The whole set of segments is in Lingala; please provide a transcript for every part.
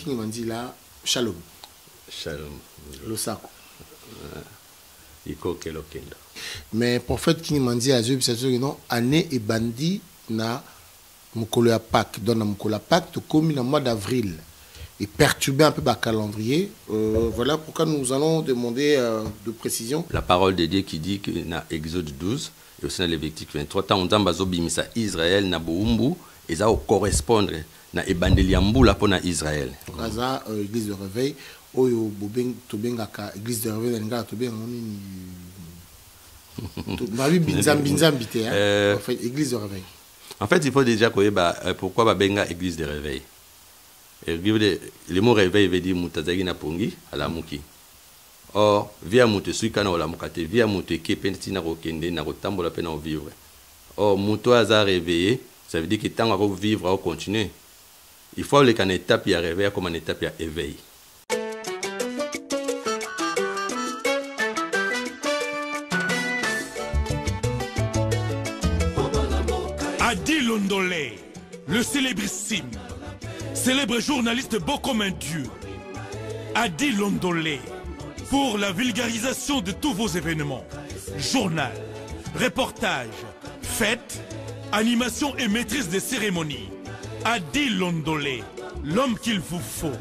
King Mandila, Shalom. Shalom. Losako. Iko kelo kendo. Mais prophète King Mandila, je sais que non, année et bandit na mukolo ya Pâques. Donc na mukolo ya Pâques, tout comme le mois d'avril. Et perturber un peu le calendrier. Voilà pourquoi nous allons demander de précision. La parole de Dieu qui dit que dans Exode 12 et aussi dans Lévitique 23, tant on a bimisa Israël na boumbu et ça correspondre na ebandeli mbula pour na Israël. Kaza église de réveil, oyo bobeng tobengaka église de réveil nga tobenga nini. Mabi binzambi te en fait église de réveil. En fait, il faut déjà koyeba pourquoi ba benga église de réveil. Le mot réveil veut dire mutazagi na pongi ala muki. Or, via mutu suika na ola mukate, via mutu kepenti na rokende na rotambola pe na vivre. Or, mutu aza réveillé, ça veut dire que tant à vivre, à continuer. Il faut aller qu'une étape à réveil comme une étape à éveil. Adi Londolé, le célébrissime, célèbre journaliste beau comme un dieu. Adi Londolé, pour la vulgarisation de tous vos événements, journal, reportage, fêtes, animation et maîtrise des cérémonies. Adi Londolé, l'homme qu'il vous faut.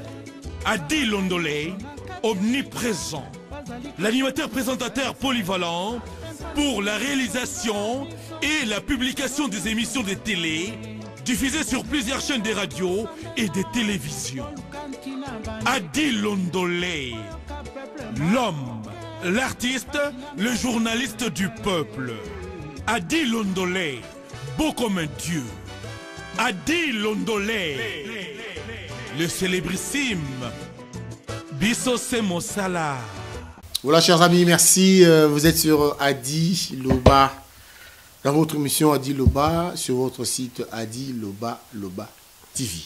Adi Londolé, omniprésent, l'animateur présentateur polyvalent pour la réalisation et la publication des émissions de télé diffusées sur plusieurs chaînes de radio et de télévision. Adi Londolé, l'homme, l'artiste, le journaliste du peuple. Adi Londolé, beau comme un dieu. Adi Londolé, le célébrissime. Bisso Semosala. Voilà, chers amis, merci. Vous êtes sur Adi Loba, dans votre émission Adi Loba, sur votre site Adi Loba TV.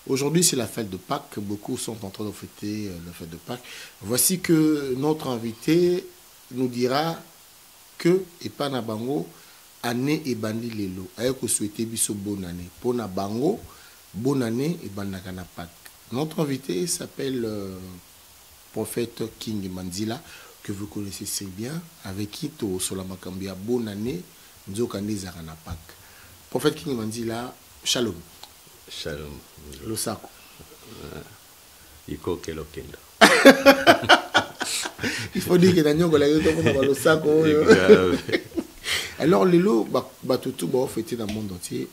Aujourd'hui, c'est la fête de Pâques. Beaucoup sont en train de fêter la fête de Pâques. Voici que notre invité nous dira que Epana Bango, année et bandi lelo. Ayoko souhaiter biso bonne année. Pona Bango, bonne année et bandakana Pâques. Notre invité s'appelle prophète King Mandila, que vous connaissez si bien, avec qui to Solamakambia, bonne année, Nzokande Zarana Pâques. Prophète King Mandila, Shalom. Shalom. Losako. Iko kelo kendo. Il faut dire que Daniel Golayo Losako. Alors, les lots, tout va fêter dans le monde entier,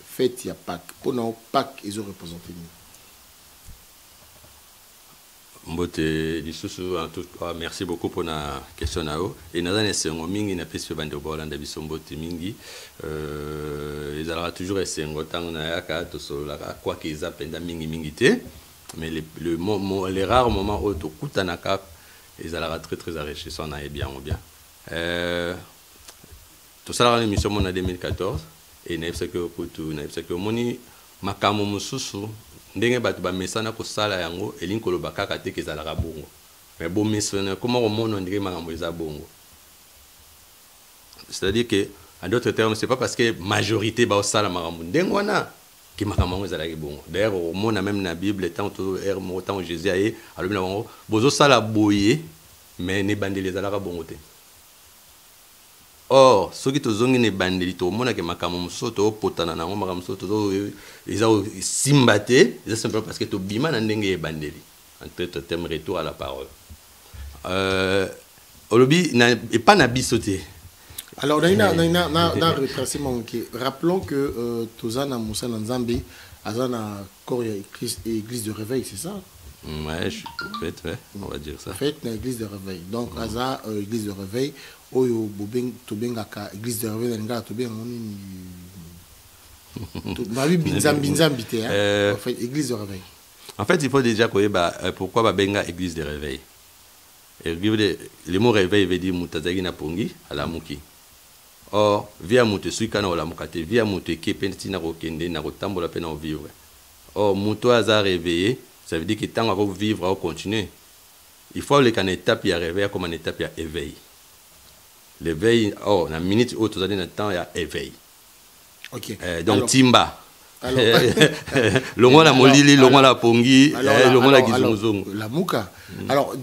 fête ya Pâques. Pendant Pâques, ils ont représenté nous. Mbote lisusu en tout cas merci beaucoup pour la question nao et dans les sengo mingi na pesi bande bolanda biso mbote mingi ils aura toujours sengo tang na yaka to sola quoi qu'ils appellent mingi te mais les rares moments où to kutanaka ils aura très enrichissant na bien ou bien tout ça la émission mon en 2014 et na que moni makamo mususu ndenge batu ba mesana ko sala yango elinkolo bakaka te kezalaka bongo mais bon mesana comment on monte ndenge makambo eza bongo, c'est-à-dire que en d'autres termes c'est pas parce que majorité ba sala makambo ndenge wana ki makambo ezalaka bongo. D'ailleurs au monde même na Bible tant temps Jésus aye alobi na bango bozo sala boye mais ne bandeli ezalaka bongo te. Or, ceux qui ont une bandeli, tout le monde qui m'a comme soto, potana na ngoma comme soto, ils ont simbaté, c'est simplement parce que tout bima n'endenge bandeli. En tout terme retour à la parole. Olobi n'a pas nabisoté. Alors, dans retracement, rappelons que Tozana Moussa Nzambi, Azana Korea église de réveil, c'est ça? Ouais, ouais, on va dire ça. Fête dans l'église de réveil. Donc, Aza, église de réveil, Oyo Bobeng Tobengaka, église de réveil, nga Tobenga, Mabi binzambi te, en fait, église de réveil. En fait, il faut déjà connaître pourquoi Babenga église de réveil. Le mot réveil veut dire mutazagi na pongi ala muki. Or, via mutu suika na ola mukate, via mutu kepenti na rokende na rotambola pe na vivre. Or, mutu aza réveillé, ça veut dire que tant à vivre, à continuer. Il faut aller qu'une étape à réveil comme une étape à éveil. L'éveil, oh, la minute où tu as dit temps, il y a éveil. Ok. Donc, alors, Timba. Longola molili, longola pongi, longola alors, gizonguzongo. la mouka. Alors,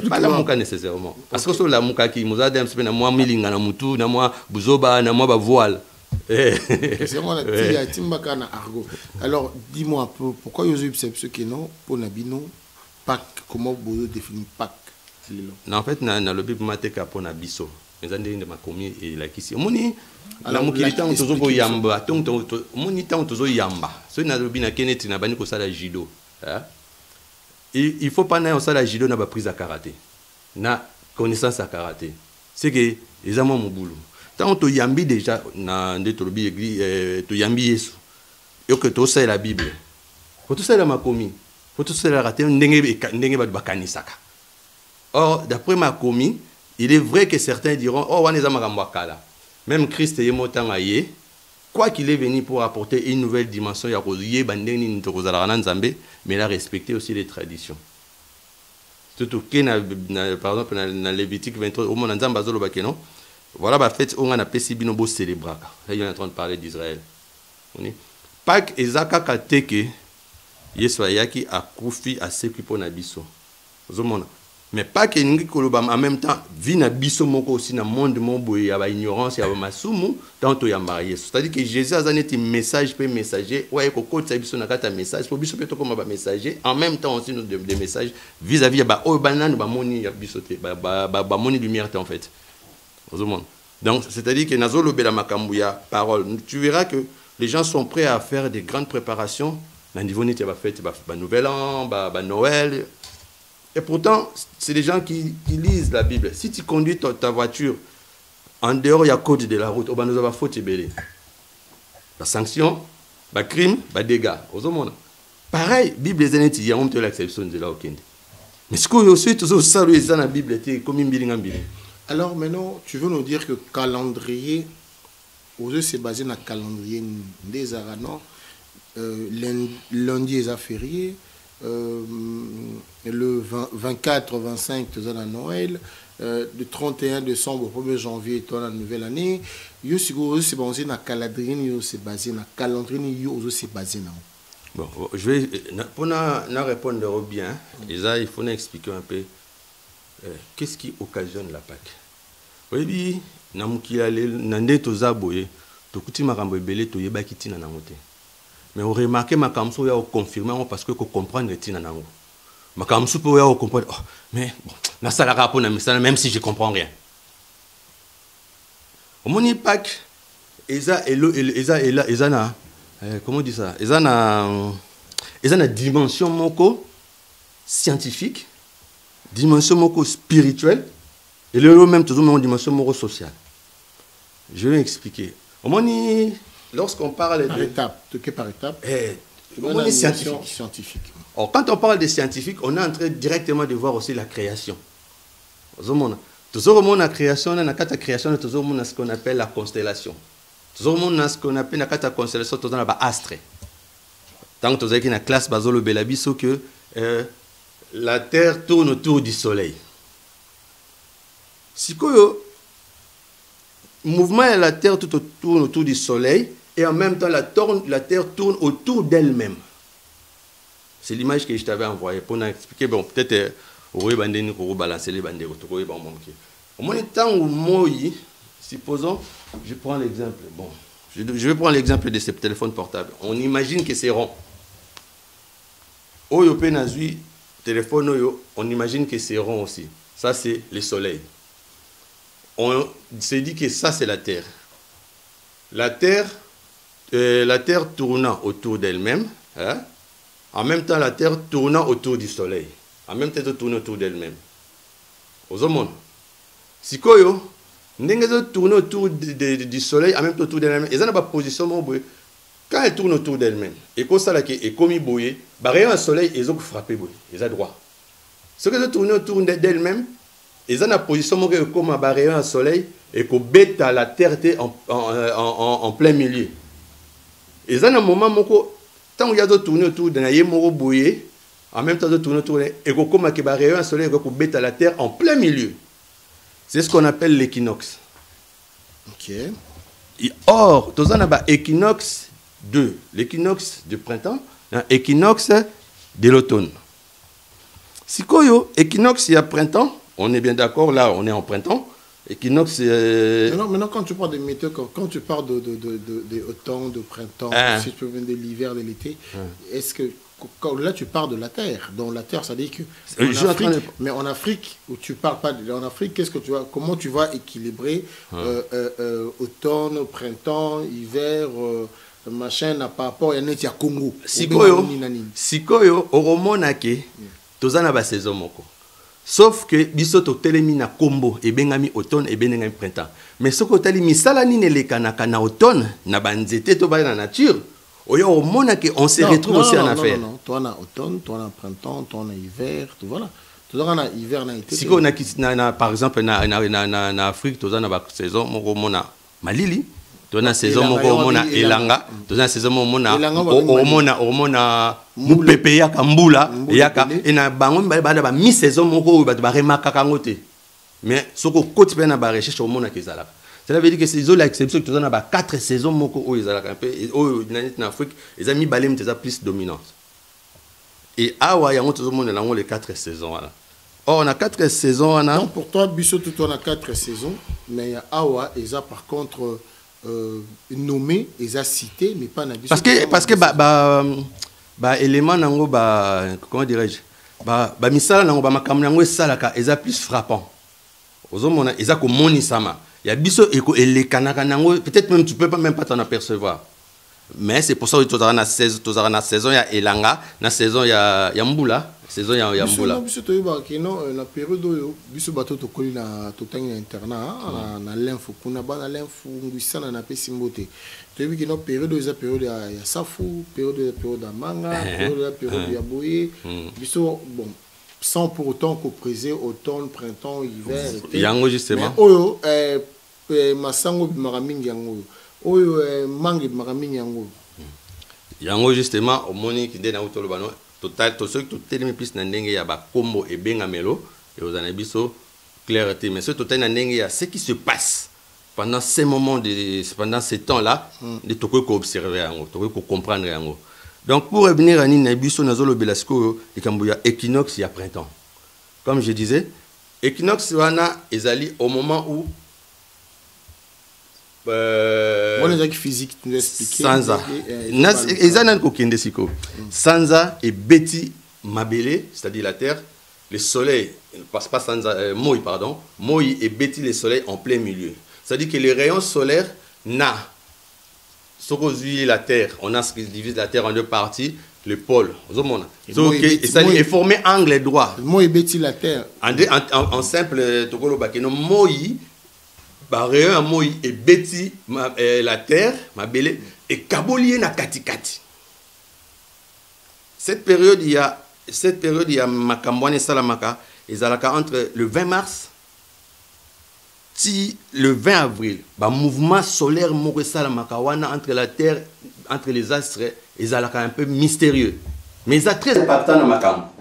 Pas la mouka nécessairement. Parce que la mouka qui nous a dit na moi milinga na mutu, na moi buzoba, na moi ba voile. C'est moi la timbaka na argo. Alors, dis-moi un peu, pourquoi Yosu ceux qui non, pour Nabino, Pâques, comment vous définissez Pâques? En fait, na le bible mateka pour Nabiso. Mais andé de ma commis et la kisi. Moni la mukilita on tozo bo yamba, moni ta on tozo yamba. Ce na lobi na keneti na bani ko sala judo. Il faut pas na on sala judo na ba prise à karaté. Na connaissance à karaté. C'est que les amants mon boulot. Tant to yambi déjà na ndé to lobi église to yambi Yesu. Yo que to sala la Bible. Faut to sala ma commis. Faut to sala raté ndenge ba bakanisaka. Or d'après ma commis, il est vrai que certains diront, oh, même Christ est mort, quoi qu'il est venu pour apporter une nouvelle dimension, mais il a respecté aussi les traditions. Surtout que, par exemple, dans Lévitique 23, au moment où voilà, la fête, on a fait binobo célébrer. Là, il est en train de parler d'Israël. Pâques, Ezaka Kateke, Yesoyaki a koufi à sécu pour Nabiso. Mais pas que nous en même temps vina biso moko aussi dans monde mon boy ya ba ignorance ya ba masumu tant ya marié, c'est-à-dire que Jésus a donné un message pe messager ouais ko ko biso na kata message pour biso pe to comme ba messager en même temps aussi nous des messages vis-à-vis ya ba o banane ba moni ya biso te ba moni lumière en fait au monde. Donc c'est-à-dire que nazolo bela makambu ya parole, tu verras que les gens sont prêts à faire des grandes préparations na niveau neti ba fête ba nouvel an ba Noël. Et pourtant, c'est des gens qui lisent la Bible. Si tu conduis ta voiture, en dehors, il y a code de la route, nous avons faute et la sanction, le crime, le dégât. Pareil, la Bible est il y a l'exception de la Okende. Mais ce qu'on aussi, tout ça, dans la Bible, c'est comme une bilingue. Alors maintenant, tu veux nous dire que le calendrier, c'est basé sur le calendrier des Aranon, lundi est férié. Le 24, 25, tu as Noël, le 31 décembre, 1er janvier, tu as la nouvelle année. C'est basé dans le calendrier, c'est basé dans le calendrier, c'est basé dans. Bon, je vais, pour répondre bien, il faut nous expliquer un peu qu'est-ce qui occasionne la Pâque. Oui, mais on remarque ma kamso ya confirmer parce que comprendre tina nango. Ma kamso peut ya comprendre oh, mais bon, na sala rapport na message même si je comprends rien. Au moni Pâques eza na comment on dit ça? Eza na dimension moko scientifique, dimension moko spirituelle et le même toujours une dimension moko sociale. Je vais expliquer. Au moni lorsqu'on parle par étape, par étape, scientifique. Or, quand on parle de scientifique, on est en train directement de voir aussi la création. Toujours la création, on a la création, toujours ce qu'on appelle la constellation. Toujours ce qu'on appelle la constellation, toujours la astre. Tant que vous avez une classe basole belabiso que la Terre tourne autour du Soleil. Si le mouvement de la Terre tourne autour du Soleil, et en même temps, la Terre tourne autour d'elle-même. C'est l'image que je t'avais envoyée pour expliquer. Bon, peut-être, on va balancer les bandes. Au moins, temps où moi, supposons, je prends l'exemple. Bon, je vais prendre l'exemple de ces téléphones portables. On imagine que c'est rond. Oyo penazui, téléphone, on imagine que c'est rond aussi. Ça, c'est le Soleil. On s'est dit que ça, c'est la Terre. La Terre tournant autour d'elle-même, hein? En même temps, la Terre tournant autour du Soleil. En même temps, elle tourne autour d'elle-même. Aux hommes, si koyo, ndenge tourne autour du Soleil, en même temps autour d'elle-même, ils ont une position quand elle tourne autour d'elle-même, et comme ça, et comme il bouille, barrière un Soleil, ils ont frappé, ils ont droit. Ce que tourne autour d'elle-même, ils ont une position comme barrière un Soleil, et qu'on bête à la Terre en plein milieu. Ils ont un moment tant qu'il y a tourné autour de la bouillé, en même temps de tourner autour et qu'on barrière un Soleil, et qu'on bête à la Terre en plein milieu. C'est ce qu'on appelle l'équinoxe. Ok. Or, dans un équinoxe 2, l'équinoxe du printemps, l'équinoxe de l'automne. Si koyo, équinoxe, il y a printemps, on est bien d'accord, là, on est en printemps. Équinoxe. Maintenant, quand tu parles de météo, quand tu parles de automne, de printemps, si tu veux de l'hiver, de l'été, est-ce que là tu parles de la terre? Donc la terre, ça dit que mais en Afrique, où tu parles pas en Afrique, qu'est-ce que tu vas, comment tu vas équilibrer automne, printemps, hiver, machin, par rapport à notre Congo? Sikoyo, oromonake, tozana ba saison moko. Sauf que biso to telemi na kombo et bengami automne et bengami printemps. Mais ce que tali misala ni ne lekanaka na automne na banzete to ba na nature. Oyo omona que on se retrouve aussi en affaire. Non, toi na automne, toi na printemps, toi na hiver, tout voilà. Toi na hiver na été. Si on a par exemple na Afrique, toi na ba saison moko mona malili. Dans la saison, on a elanga. Dans la saison, on a mupepe ya kambula yaka. Et na bango ba mi-saison moko ba remaka kangote. Mais soko côté pe na ba recherche on a kezala. Cela veut dire que c'est l'exception que tu as 4 saisons moko o ezala un peu en Afrique, les amis balem tu as plus dominante. Et awa yango tout le monde là les 4 saisons là. Oh, on a 4 saisons là. Donc pour toi biso tout on a 4 saisons, mais awa eza par contre nommé, ils ont cité, mais pas n'habitué. Parce que élément nango comment dirais-je misala nango makambo nango esalaka eza plus frappant. Ozomona eza ko moni sama. Ya biso eko elekanaka nango peut-être même tu peux même pas t'en apercevoir. Mais c'est pour ça que tu as na saison ya elanga, na saison ya mbula, saison ya mbula. Biso to yoba kino na période oyo biso bato to koli na totangi na internat na l'info kuna ba na l'info ngwisana na pesi mbote. To yobi kino période eza période ya safu, période ya manga, période ya boye. Biso bon sans pour autant qu'on présente automne, printemps, hiver, été. Yango justement. Oyo masango bimaramingi yango. Oyo mangi bimaramingi yango. Yango justement au moni qui dé na utolo bano total to ceux qui tellement plus na ndenge ya ba kombo et benga melo et aux anabiso clarté mais ce total na ndenge ya ce qui se passe pendant ces moments pendant ces temps-là de toko ko observer yango toko ko comprendre yango. Donc pour revenir à Nina Biso Nazolo Belasco et Kambuya équinoxe il y a printemps. Comme je disais, équinoxe wana ezali au moment où physique tu nous expliquer Sanza ezana ko kende siko Sanza et Betty Mabele, c'est-à-dire la terre, le soleil passe pas Sanza Moi pardon, Moi et Betty le soleil en plein milieu. C'est-à-dire que les rayons solaires na la terre, on a ce qui divise la terre en 2 parties, le pôle. Et ça est formé angle droit. Moi et Betty la terre. En simple tokolo bakeno moi rayon moi et Betty la terre, ma belle et kabolié na katikati. Cette période il y a makambwane salamaka ezalaka entre le 20 mars si le 20 avril, le mouvement solaire Mokwe-Salamakawana entre la Terre, entre les astres, est un peu mystérieux. Mais il est très impactant dans ma camp.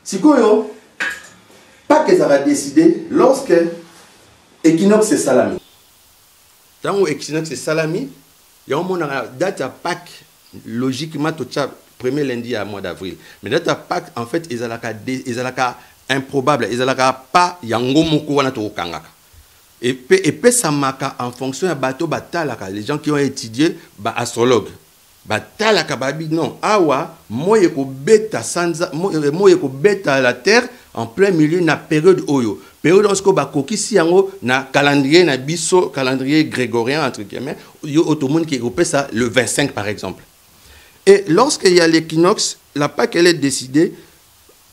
Si quoi, pas que ça va décider lorsque l'équinoxe est salami. Tant que l'équinoxe est salami, il y a une date à Pâques, logiquement, tout ça, premier lundi à mois d'avril. Mais date à Pâques, en fait, ils ont improbable. Ils n'ont pas yango moko wana to kangaka. Et puis ça marque en fonction de bateau batalaka les gens qui ont étudié astrologue batalaka babi non awa moye ko beta sanza moye ko beta la terre en plein milieu na période oyo période lorsque bakokisi yango na calendrier na biso calendrier grégorien entre guillemets yo automone qui repère ça le 25 par exemple. Et lorsqu'il y a l'équinoxe la Pâque elle est décidée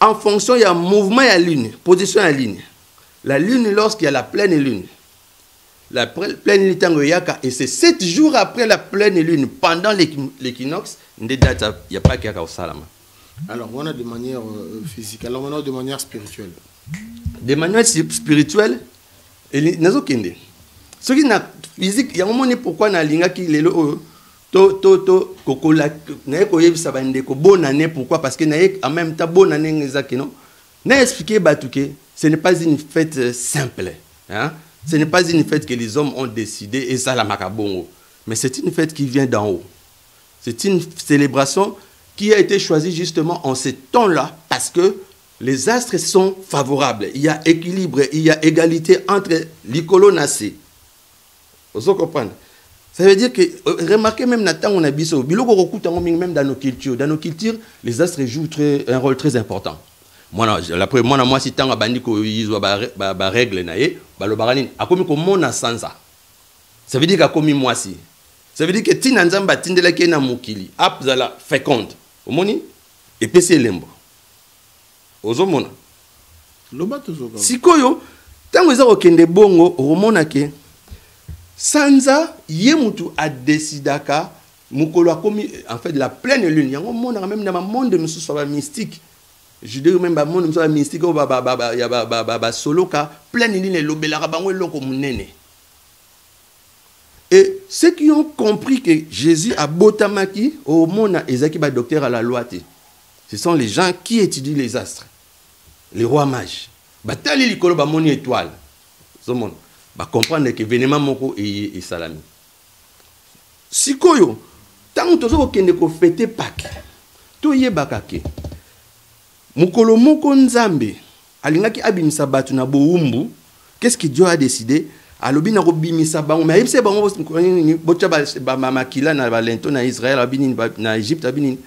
en fonction il y a mouvement à lune position à lune. La lune, lorsqu'il y a la pleine lune, et c'est 7 jours après la pleine lune, pendant l'équinoxe, il n'y a pas qu'il y a au salama. Alors, on a de manière physique, alors on a de manière spirituelle. De manière spirituelle, il n'y a pas de ce qui est physique, il y a un moment pourquoi on a l'inga qui est bonne année, pourquoi? Parce que en même temps, bonne année, ce n'est pas une fête simple. Hein? Ce n'est pas une fête que les hommes ont décidé et ça la macabongo. Mais c'est une fête qui vient d'en haut. C'est une célébration qui a été choisie justement en ces temps-là parce que les astres sont favorables. Il y a équilibre, il y a égalité entre l'icolo nacé. Vous comprenez? Ça veut dire que, remarquez même dans on a biso, même dans nos cultures. Dans nos cultures, les astres jouent un rôle très important. Moi, si tant bandi ko yizwa ba règle na ye, ba lo barani akomi ko mona sansa. Ça veut dire qu'akomi moi si. Ça veut dire que tina nzamba tindela ke na mukili, apzala féconde. Omoni et pese lembo. Ozomona. Loba tozoka. Sikoyo, tango eza okende bongo, omona ke sanza ye mutu a décidaka mukolo akomi en fait la pleine lune. Yango mona même dans le monde mususu ba mystique. Je dis même ba monde mususu mystique o ba solo ka pleine lune lobelaka bango eloko munene. Et ceux qui ont compris que Jésus a botamaki au mona ezaki ba docteur à la loi. Ce sont les gens qui étudient les astres. Les rois mages. Batali likolo ba moni étoile. Ce monde ba comprendre que vénément moko et salami. Sikoyo tant tozo kende ko fêter Pâques. To yebaka ke. Mukolo moko nzambe alingaki abimisa batu na boumbu. Qu'est-ce que Dieu a décidé? Alobi na ko bimisa bango mais yebse bango bocha ba makila na balento na Israël abini na Égypte abini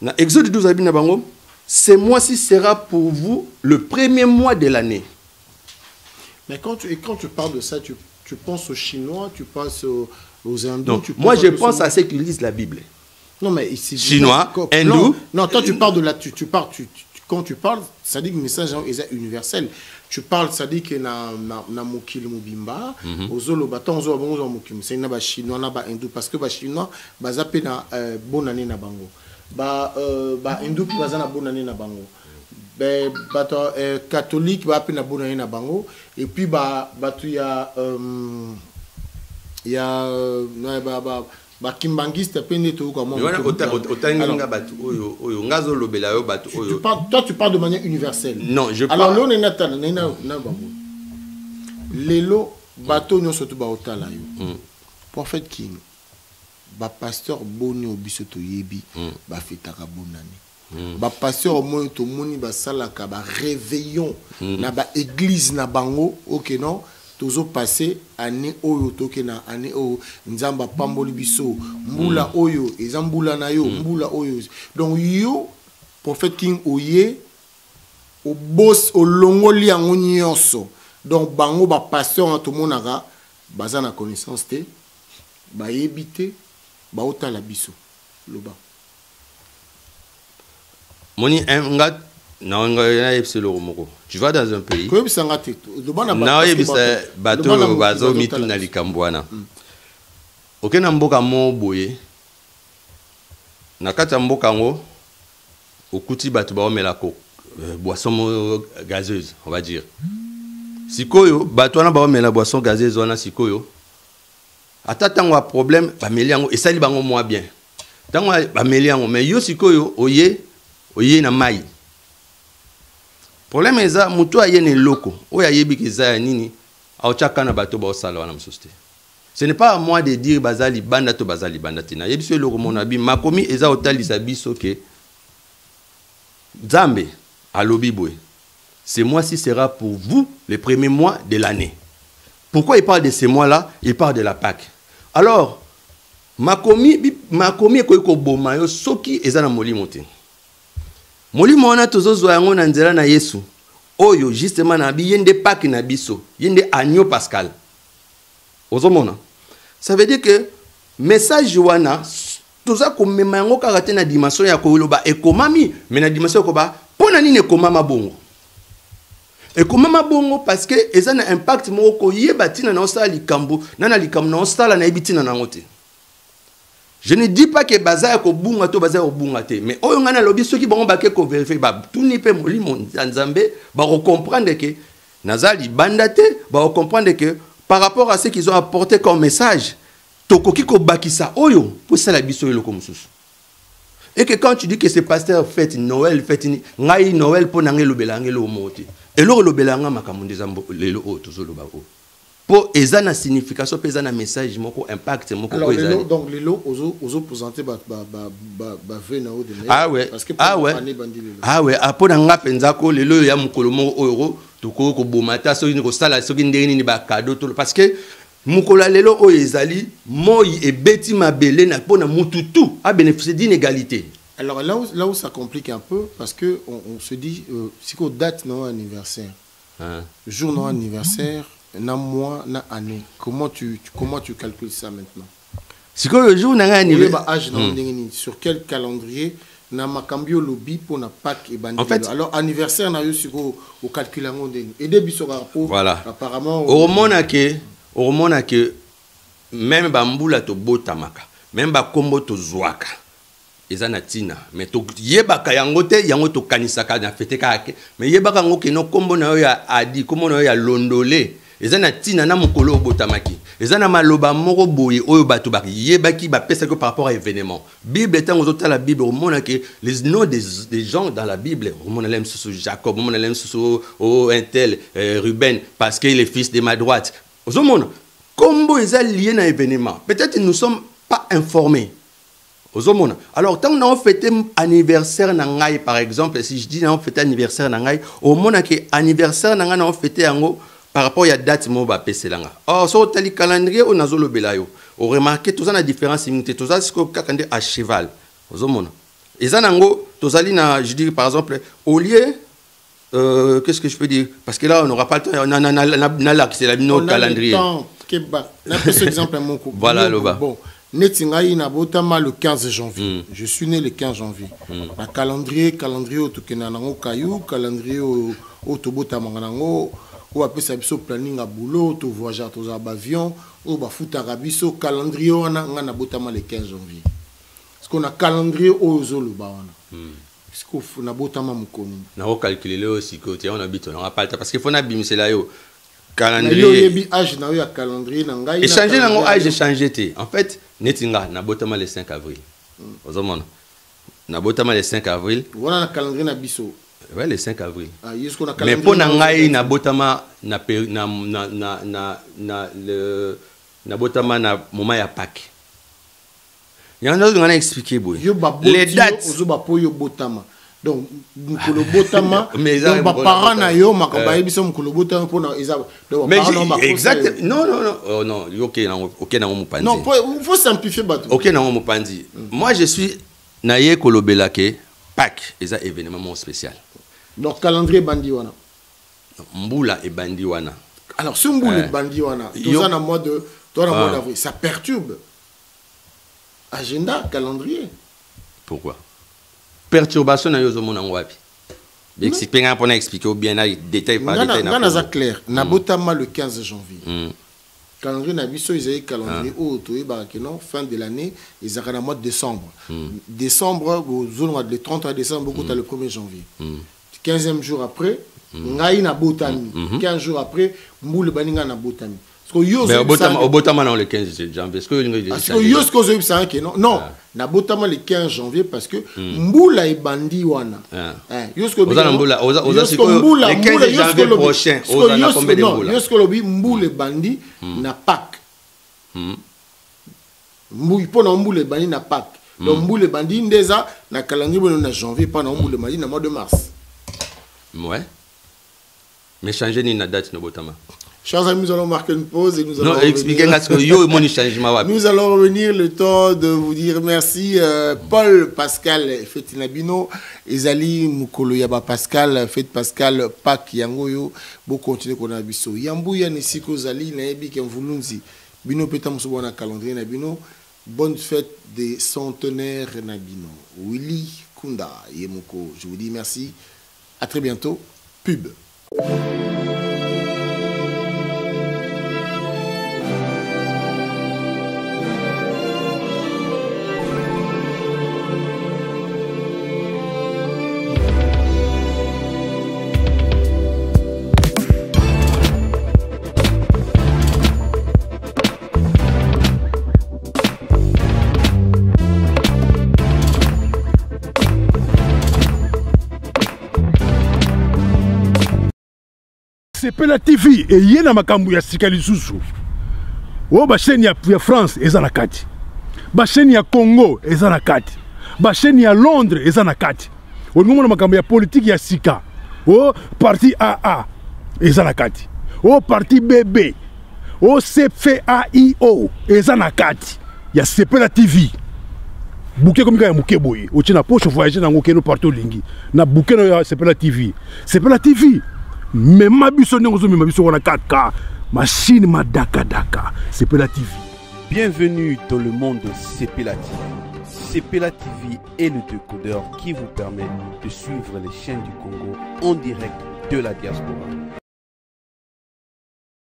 na Exode 12 abini bango. Ce mois-ci sera pour vous le premier mois de l'année. Mais quand tu parles de ça, tu penses aux Chinois, tu penses aux Hindous. Non, moi je pense à ceux qui lisent la Bible. Non, mais ici. Chinois, Hindous. Non, toi tu parles de la. Quand tu parles, ça dit que le message est universel. Tu parles, ça dit que na mokili mobimba, ozolo baton ozo bango mokili, c'est na ba Chinois na ba Hindou parce que ba Chinois bazape na bonne année na bango. Ba Hindou qui baza na bonne année na bango. Bato catholique va appeler na bonne année na bango et puis bato ya kimbangiste pende to comme toi tu parles de manière universelle. Non, je parle. Alors là on est lelo bato nyo soto ba otala yo. Prophète King ba pasteur boni obisoto yebi ba fetaka bonne année. Ba pasteur au moins to moni ba salaka ba réveillon na ba église na bango OK non tozo passer année oyo toke na année o nzamba pamboli biso mbula oyo ezambula na yo mbula oyo donc yo prophète King oye o boss o longoli yango nyonso donc bango ba pasteur to monaka baza na connaissance te ba yebite ba otala biso loba Moni ngat na nga yebse lo moko. Tu vas dans un pays. Ko yebisa ngate. Na yebisa bato bazo mitu na likambwana. Okena mboka mo boye. Na kata mboka ngo okuti bato ba omela ko boisson gazeuse, on va dire. Sikoyo bato na ba omela boisson gazeuse wana sikoyo. Ata tango a problème ba meli yango esali bango moi bien. Tango ba meli yango mais yo sikoyo oye na mai. Problème eza mutu ayene loko oya yebi kiza nini aochaka na bato ba osala wana msuste. Ce n'est pas à moi de dire bazali banda to bazali banda tina. Yebiso loko monabi makomi eza otalisa biso ke Nzambe alobi boy. Ce mois-ci sera pour vous le premier mois de l'année. Pourquoi il parle de ce mois-là? Il parle de la Pâque. Alors makomi ko boma yo soki eza na molimo te. Molimo wana tozozwa yango na nzela na Yesu. Oyo justement na bi yende Pâque na biso, yende agneau pascal. Ozomona. Ça veut dire que message wana toza ko mema yango kaka na dimension ya ko loba ekomami, mais na dimension ko ba pona nini ekomama bongo. Ekomama bongo parce que eza na impact moko ko yeba tina na osala likambo, na likambo na osala na ebitina na ngote. Je ne dis pas que baza ko bunga to baza ko bunga te, mais oyo ngana lobi soki bango ba ke ko vérifier ba tuni pe molimo nzambe ba ko comprendre que nazali bandate, ba ko comprendre que par rapport à ce qu'ils ont apporté comme message, tokoki ko bakisa oyo pour ça la biso yelo ko mususu. Et que quand tu dis que ce pasteur fête Noël, fête ngai Noël pour nangé lobela ngelo moti. Et lo lobela nga makamunde zambo lelo o tozolo ba o. pour eza na signification pe eza na message moko impact moko alors ko eza donc les lots ozo présenter ba vena au de ah ouais parce que ah ouais ah ouais apona nga penza ko lelo ya mukolo moko euro to ko bomata so ni ko sala so ki ndeni ni ba cadeau to parce que mukolo lelo o ezali moi et beti mabele na pona mututu a bénéficier d'inégalité. Alors là où ça complique un peu parce que on se dit si qu'on date non anniversaire jour non anniversaire na mois na année comment tu calcules ça maintenant si que le jour na anniversaire âge sur quel calendrier na makambio lobby pour na Pâques et bandit. En fait, alors anniversaire na yo sur au calculango ndeni et début sur rapport voilà apparemment au mona que même bambula to botamaka même ba kombo to zwaka eza na tina mais to yebaka yango te yango to kanisaka na fete kake mais yebaka ngo ke no kombo na yo ya adi kombo na yo ya londolé eza na tina na mukolo botamaki eza na maloba moko boye oyo bato ba yebaki ba pesa que par rapport à événement bible tant aux la bible au mona que les noms des gens dans la bible au mona lem sous Jacob au mona lem sous un tel Ruben parce qu'il est fils de ma droite au mona kombo eza lié na événement peut-être nous sommes pas informés. Alors, tant qu'on fête anniversaire nangai, par exemple, si je dis qu'on fête anniversaire nangai, au moment que anniversaire nangai on fête par rapport à la date mo ba pese langa. Or, sur le calendrier on a zolo belayo. On remarque tout ça la différence imité tout ça c'est que quand à cheval. Au moment. Et ça nango, tout ça je dis par exemple au lieu qu'est-ce que je peux dire parce que là on n'aura pas le temps c'est la no calendrier. Là par exemple mon coup. Voilà le bas. Bon. Netingai na botama le 15 janvier. Je suis né le 15 janvier. La calendrier au tukenanango kayu, calendrier au tobotama nango, ou après ça biso planning à boulot, to voyager to avion, ou ba futa rabiso calendrier wana ngana botama le 15 janvier. Parce qu'on a calendrier au zolo ba wana. Parce qu'on a botama mukoni. Na o calculer le aussi côté on habite on a pas parce qu'il faut na bimse là yo. Calendrier âge na yo calendrier na ngai. Échanger nango âge changé té. En fait Netinga, na botama le 5 avril. Ozomona. Na botama le 5 avril. Voilà le calendrier na biso. Ouais, le 5 avril. Ah, yesko na calendrier. Mais pour nangai na botama na botama na moment ya Pâques. Yanda on a expliqué boy. Les dates ozoba po yo botama. Donc mukolo botama donc ba parents na yo makaba yebiso mukolo botama pona ezaba donc exact non oh non OK na mupandi non il faut simplifier bato OK na mupandi moi je suis naye kolobela ke Pâques eza événement spécial donc calendrier bandi wana mbula e bandi wana alors ce mbula bandi wana tout ça na mois de d'avril ça perturbe agenda calendrier pourquoi perturbation na yozo mona ngwapi expliquer pour expliquer bien na détail par détail na za clair na botama le 15 janvier calendrier na biso ils calendrier au to ba que non fin de l'année ils ont na mois de décembre décembre le 31 décembre beaucoup le 1er janvier 15e jour après ngai na botami 15 jours après mbule baninga na botami. Mais au botama le 15 janvier. Est-ce que non, na botama le 15 janvier parce que mbula e bandi wana. Le 15 janvier prochain, on combien de mbula? Yosko lobi mbule bandi na Pâques. Mbuli pona mbule bandi na Pâques. Donc mbule bandi ndeza na calendrier na janvier pas na mbule bandi na mois de mars. Ouais. Mais changer ni na date no botama. Chers amis, nous allons marquer une pause et nous allons nous allons revenir le temps de vous dire merci. Paul Pascal Fetinabino, Ezali Mukolo Yaba Pascal, Fête Pascal Pak Yangoyo, beau continuer qu'on a biso. Yambouya Nesiko Zali, Naebi Kemvulunzi, Bino Petam Soubana calendrier Nabino, bonne fête des centenaires Nabino. Willy Kunda Yemuko, je vous dis merci. À très bientôt. Pub. Sepela TV et yena makambu ya sika lisusu. O ba chaîne ya France eza na kati. Ba chaîne ya Congo eza na kati. Ba chaîne ya Londres eza na kati. O ngomona makambu ya politique ya sika. O parti AA eza na kati. O parti BB. O CFAIO eza na kati. Ya Sepela TV. Bouquet comme ya muke boye. O tina poche voyager na ngokeno partout lingi. Na bouquet no ya Sepela TV. Sepela TV. Mais ma biso n'engozo mais ma biso on a 4K. Machine ma daka daka. Sepela TV. Bienvenue dans le monde de Sepela TV. Sepela TV est le décodeur qui vous permet de suivre les chaînes du Congo en direct de la diaspora.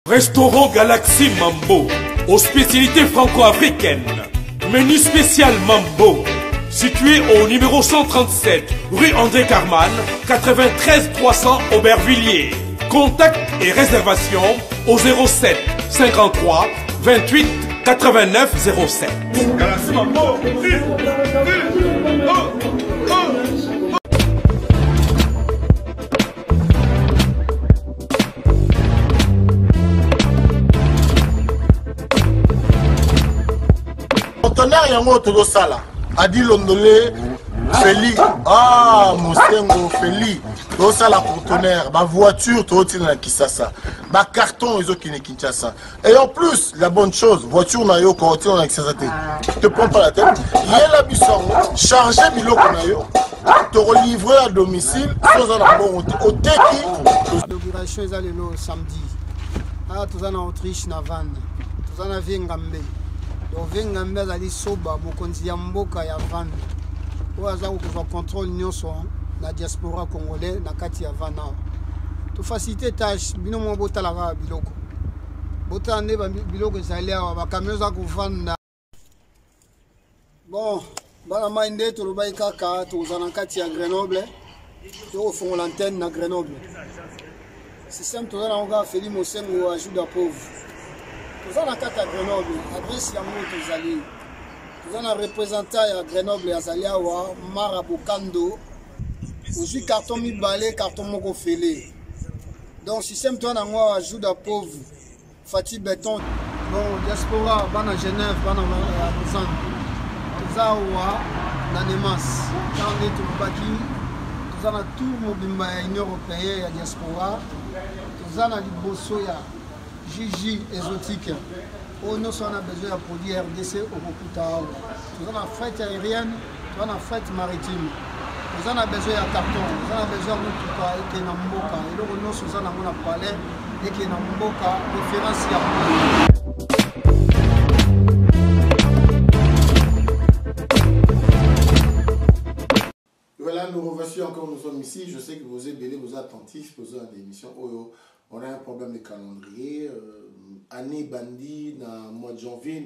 Restaurant Galaxy Mambo, aux spécialités franco-africaines. Menu spécial Mambo, situé au numéro 137, rue André Carman, 93 300 Aubervilliers. Contact et réservation au 07 53 28 89 07. Galaxy Mambo. Tonnerre yango todo sala Adi Londolé Feli Mosengo Feli todo sala pour tonnerre ba voiture todo tina na Kisasa ba carton ezo kine Kinshasa et en plus la bonne chose voiture na yo ko tina na Kisasa te prends pas la tête yela bisango charger biloko na yo te livrer à domicile sans en bon au teki l'inauguration est le samedi tous en Autriche na van tous en Vingambe. Venga mbeza li soba mokonzi ya mboka ya van o aza ko contrôle nyonso na diaspora congolais na kati ya vana to faciliter tâche bino mo botala ka biloko botande ba biloko ezali awa ba camions za kuvanda bon bana mainde to lobai kaka to zana kati ya Grenoble to fongo l'antenne na Grenoble système to zana nga Feli Mosengo ajuda pauvre. Nous avons à Grenoble, adresse à Moutozali. Nous avons un représentant à Grenoble, à Zaliawa, Marabokando. Nous avons carton mi balé, carton moko félé. Donc, système toi n'a moi ajoute à pauvre, Fatih Béton. Bon, diaspora, bana Genève, bana Lausanne. Nous avons Nanemas, Kandé Toubaki. Nous avons tout Mobimba Union Européenne, diaspora. Nous avons Libosoya. Gigi exotique. Oh, nous on a besoin de produits RDC au Bokuta. Nous avons la fête aérienne, nous avons la fête maritime. Nous avons besoin de carton, nous avons besoin de Mutuka et de Namboka. Et donc nous avons un palais et de Namboka, référence. Voilà, nous revoici encore, nous sommes ici. Je sais que vous êtes belés, vous êtes attentifs, vous avez des émissions. On a un problème de calendrier. Année bandit dans le mois de janvier,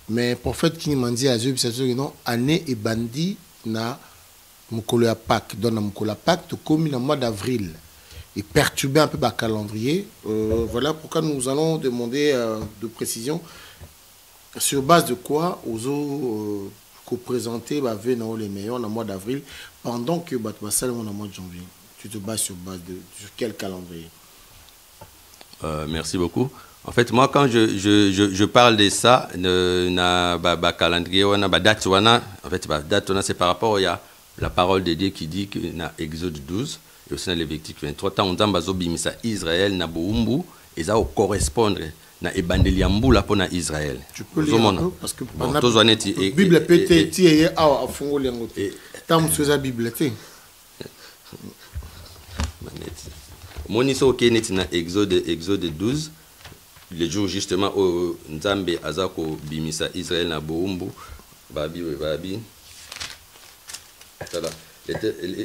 mais pour fait qui m'a dit à Dieu, c'est non, année et bandit na mukolo ya Pâques, dans la mukolo ya Pâques, comme dans le mois d'avril et perturber un peu le calendrier. Voilà pourquoi nous allons demander de précision sur base de quoi aux présenter les meilleurs dans le mois d'avril pendant que dans le mois de janvier. Tu te bases sur quel calendrier? Merci beaucoup. En fait, moi, quand je parle de ça, calendrier, date, en fait, date, c'est par rapport à la parole de Dieu qui dit que dans Exode 12 et aussi dans Lévitique 23, tant on a bimisa Israël na boumbu et ça correspondre na ebandeli mbula pour na Israël. Tu peux lire un peu parce que la Bible pété ti a fongo lengo. Tant tu la Bible té. Moniso okenet na Exode 12 le jour justement où Nzambe azako bimisa Israël na boumbu babi. Voilà.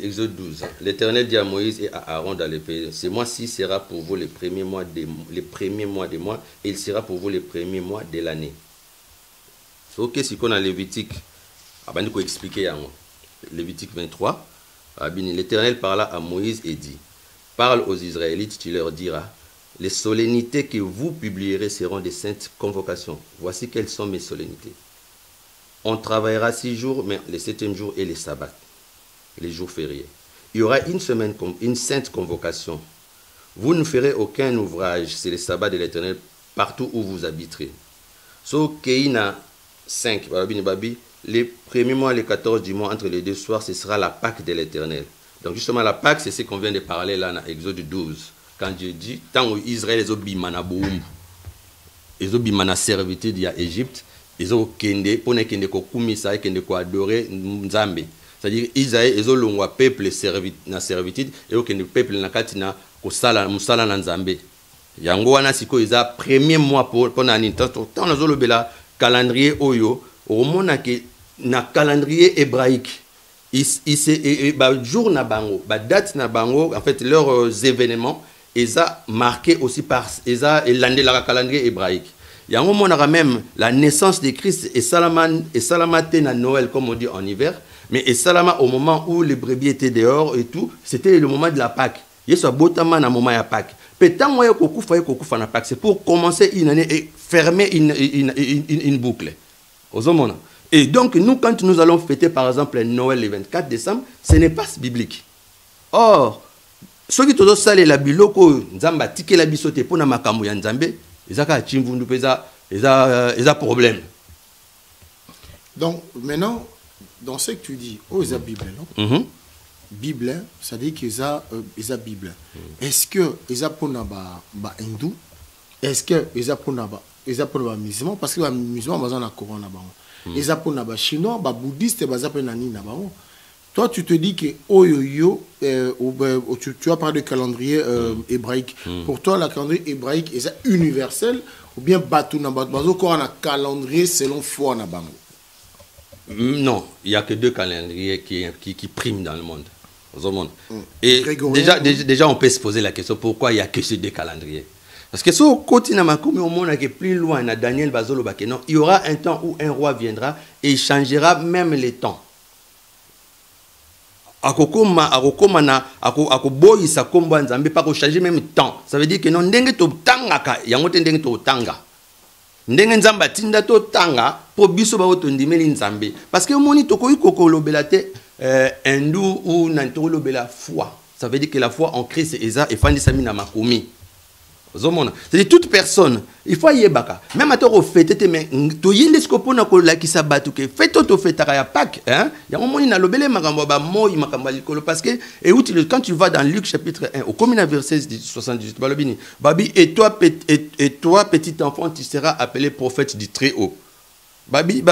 Exode 12. L'Éternel dit à Moïse et à Aaron dans le pays, ce mois-ci sera pour vous les premiers mois des mois et il sera pour vous les premiers mois de l'année. Ok, si qu'on a Lévitique, on va expliquer Lévitique 23. L'Éternel parla à Moïse et dit, parle aux Israélites, tu leur diras, les solennités que vous publierez seront des saintes convocations. Voici quelles sont mes solennités. On travaillera 6 jours, mais le 7e jour est les sabbats, les jours fériés. Il y aura une sainte convocation vous ne ferez aucun ouvrage, c'est le sabbat de l'Éternel, partout où vous habiterez. So, Keina 5, les premiers mois, les 14 du mois, entre les deux soirs, ce sera la Pâque de l'Éternel. Donc justement, la Pâque, c'est ce qu'on vient de parler là dans Exode 12. Quand Dieu dit, tant où Israël est obimana boum, ils ont bimana servitude à Égypte, ils ont kende, pour ne kende ko kumisa, kende ko adorer Nzambe. C'est-à-dire, Israël, ils ont le peuple na servitude, et au kende peuple na katina ko sala musala na Nzambe. Yango wana siko ils a premier mois pour nani tant on a le bela calendrier oyo au mona que na calendrier hébraïque il jour na bango ba date na bango en fait leurs événements ils a marqué aussi par ils a l'année la calendrier hébraïque yango mona même la naissance de Christ et salamate na Noël comme on dit en hiver mais et salama au moment où les brebis étaient dehors et tout c'était le moment de la Pâque yeso botama na moment ya Pâque. C'est pour commencer une année et fermer une boucle. Et donc, nous, quand nous allons fêter, par exemple, Noël le 24 décembre, ce n'est pas biblique. Or, ceux qui ont salé la biloko, Nzamba, tike la bisote pour na makambo ya Nzambe, ils ont problème. Donc, maintenant, dans ce que tu dis, oh, ils ont Bible, non? Bible, ça dit qu'ils ont Bible. Est-ce que ils ont pour ba hindou? Est-ce que ils ont pour ba musulman? Parce que les musulmans ils ont un Coran là-bas. Ils ont pour ba chinois, ba bouddhiste, ils ont pour nani là-bas. Toi, tu te dis que tu as parlé de calendrier hébraïque. Pour toi, le calendrier hébraïque est universel ou bien batou na batou? Parce qu'on a un calendrier selon foi na bango. Non, il n'y a que deux calendriers qui priment dans le monde. Et déjà, on peut se poser la question pourquoi il n'y a que ces deux calendriers. Parce que si on continue à au monde qui est plus loin, dans Daniel Bazolo Bakeno, il y aura un temps où un roi viendra et il changera même les temps. Pas changer même temps. Ça veut dire que non, ndenge to tanga, yangote ndenge to tanga. Ndenge nzamba tinda to tanga po biso ba otondimeli nzambe parce que moni to koyi kokolo belate hindou ou nantolo bela foi ça veut dire que la foi en Christ eza et fandi sami na makomi ozomona c'est toute personne il faut yebaka même à to fêter mais to yinde skopona ko la ki sabatu ke fête to fêtera ya Pâques hein ya moni na lobele makambo ba moyi makambo likolo parce que et quand tu vas dans Luc chapitre 1 au combien verset 78 balobini babi et toi petit enfant tu seras appelé prophète du très haut babi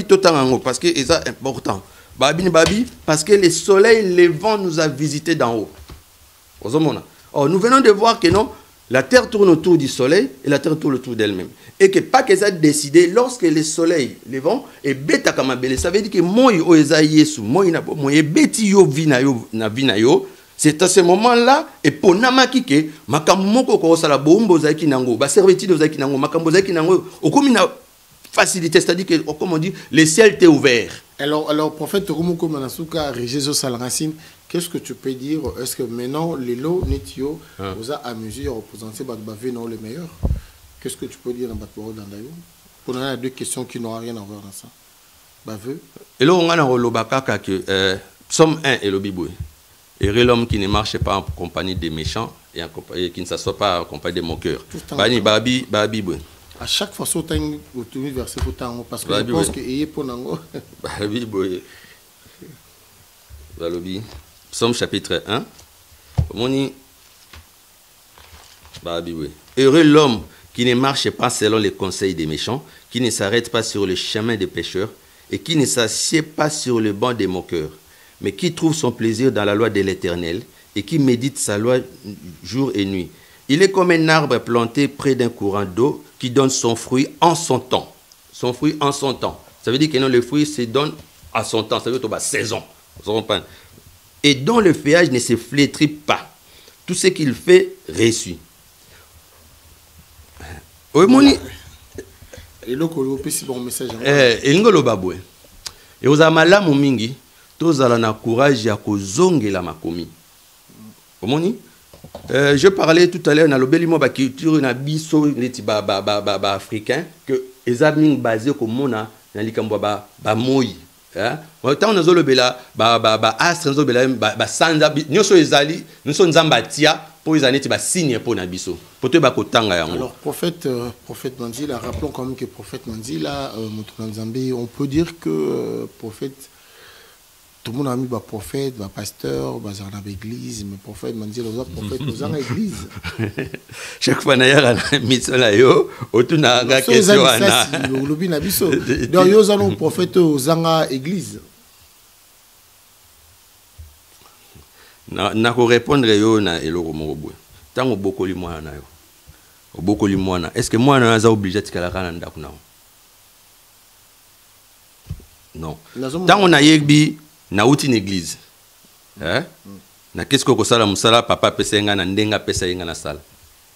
totango parce que c'est important babi parce que le soleil levant nous a visité d'en haut or nous venons de voir que non la terre tourne autour du soleil et la terre tourne autour d'elle-même. Et que pas que ça décidé lorsque le soleil levant et bêta kamabele. Ça veut dire que moi oeza yesu, moi beti yo vina yo. C'est à ce moment-là et pour namaki ke makamoko ko sala bombo zaki nango, ba servitude zaki nango, makambo zaki nango. Okomina facilité, c'est-à-dire que comme on dit, le ciel t'est ouvert. Alors prophète Romoko Manasuka, Régézo Salaracine, qu'est-ce que tu peux dire? Est-ce que maintenant, les lots, Netio, vous a amusé à représenter Batbavé non le meilleur? Qu'est-ce que tu peux dire dans Batbaro Dandayo? Pour nous, il y a deux questions qui n'ont rien à voir dans ça. Baveux. Et là, on a un Lobakaka que Psaume 1 et le Biboué. Et l'homme qui ne marche pas en compagnie des méchants et qui ne s'assoit pas en compagnie des moqueurs. Babi. À chaque fois, tu as un verset pour tango parce que je pense que y est pour nango. Balobi. Psaume chapitre 1. Heureux l'homme qui ne marche pas selon les conseils des méchants, qui ne s'arrête pas sur le chemin des pécheurs et qui ne s'assied pas sur le banc des moqueurs, mais qui trouve son plaisir dans la loi de l'Éternel et qui médite sa loi jour et nuit. Il est comme un arbre planté près d'un courant d'eau qui donne son fruit en son temps. Son fruit en son temps. Ça veut dire que non, le fruit se donne à son temps. Ça veut dire que saison. Et dont le feuillage ne se flétrit pas. Tout ce qu'il fait réussit. Oui, moni. Et là, on peut si bon message. Et ngolo babwe. Et aux amala momingi, tous ala na courage ya kozongela makomi. Omoni. Je parlais tout à l'heure dans le belimo ba culture na biso leti ba africain que examine basé comme mona na likambo ba moyi hein tant na zolo bela ba astre zo bela ba sanza nyoso ezali nyoso nzamba tia pour les années tu vas signer pour nabiso pour te bakotanga yango. Alors prophète Manzila, rappelons quand même que prophète Manzila on peut dire que prophète tout le monde a mis bah prophète, bah pasteur, bah dans l'église, mais prophète Manzila aux prophètes aux en église. Chaque fois na mission là yo otuna ga question ana. Le lobby nabiso. Donc yo zano prophète aux en église. Na ko répondre yo na eloko moko boye. Tango bokoli mwana yo. Obokoli mwana. Est-ce que mwana aza obligé tikala kana ndako na? Non. Tango na yebi na uti une église. Na qu'est-ce que sala musala papa pesa nga na ndenga pesa nga na sala.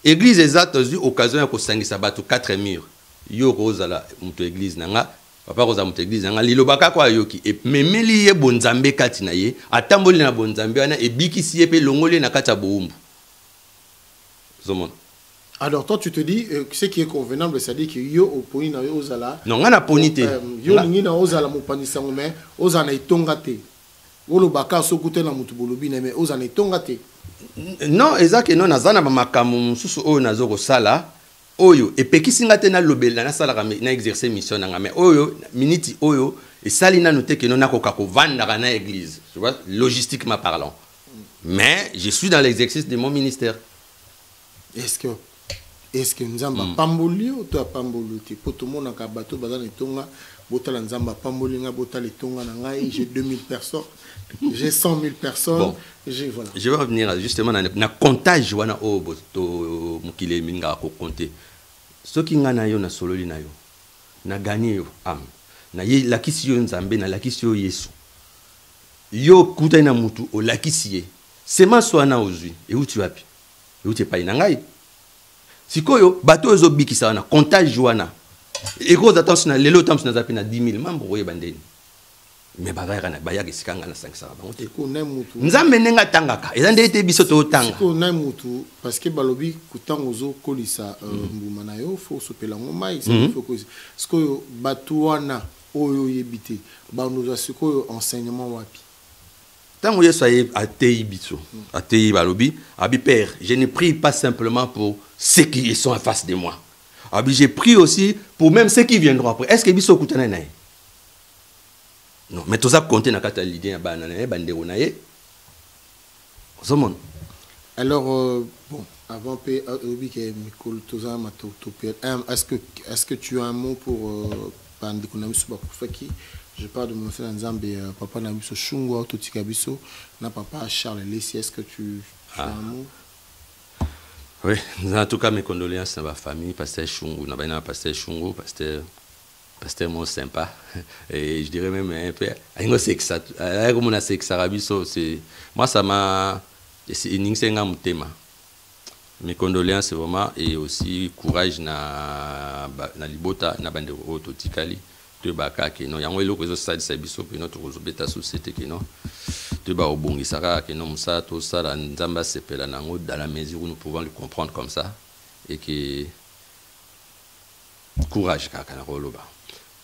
Église exacte occasion ya ko sangisa batu 4 murs. Yo kozala muto église nanga papa koza muto église nanga lilobaka kwa yoki et memeli ye bonzambe kati na ye atamboli na bonzambe wana e bikisi ye pe longoli na kati ya boumbu. Zomona. Alors toi tu te dis ce qui est convenable c'est-à-dire que yo oponi na yo ozala non nga na ponite yo ngi na ozala mopanisa ngome ozana itongate wolo baka sokute na mutu bolobi na mais ozana itongate non ezake non nazana ba makambo mususu oyo nazoko sala oyo epekisinga te na lobela na sala na exercer mission na mais oyo minute oyo et sali na noté que non nakoka ko vanda na église tu vois logistiquement parlant mais je suis dans l'exercice de mon ministère. Est-ce que nzamba pamboli ou to pamboli te pour tout le monde na bato bazana tonga botala nzamba pamboli nga botala tonga na ngai j'ai 2000 personnes j'ai 100 000 personnes bon. Voilà. Je vais revenir justement na comptage wana o boto mukile minga ko compter ce qui nga na yo na sololi na yo na gagner yo am na ye lakisi yo nzambe na lakisi yo Yesu yo kuta na mutu o lakisi ye sema swana ozui et où tu wapi et où tu pas na ngai sikoyo bato ezo bikisa wana comptage wana eko attention na lelo tam na zapi na 10 000 membres oye bandeni mais bagaya na bayaki sikanga na 500 bango te ko na mutu nzambe nenga tangaka ezande ete biso to tanga ko na mutu parce que balobi kutango zo kolisa mbuma na yo faut sopela ngomai c'est faut que sikoyo bato wana oyo yebite ba nous a sikoyo enseignement wapi tant que soyez à Teibiso, à Tei Balobi, Abi Père, je ne prie pas simplement pour ceux qui sont en face de moi. Abi, j'ai prié aussi pour même ceux qui viendront après. Est-ce que Biso Koutana nae? Non, mais tout ça compte dans la l'idée à Banane, Bandero nae. Alors, bon, avant que est-ce que tu as un mot pour je parle de mon frère Nzambe, papa Nabiso Shungo, Totika Biso, na papa Charles Lessi, est-ce que tu as un mot? Oui, en tout cas mes condoléances à ma famille, pasteur Shungo, na pasteur Shungo, pasteur mon sympa, et je dirais même un peu, moi ça m'a, c'est une thème. Mes condoléances vraiment et aussi courage na libota na bande Totikali. Tu baka que non yango eloko zo sadi sabiso pe notre beta société que non tu ba obongi saka que non musa to sala nzamba sepela nango dans la mesure où nous pouvons le comprendre comme ça et que courage kaka na roloba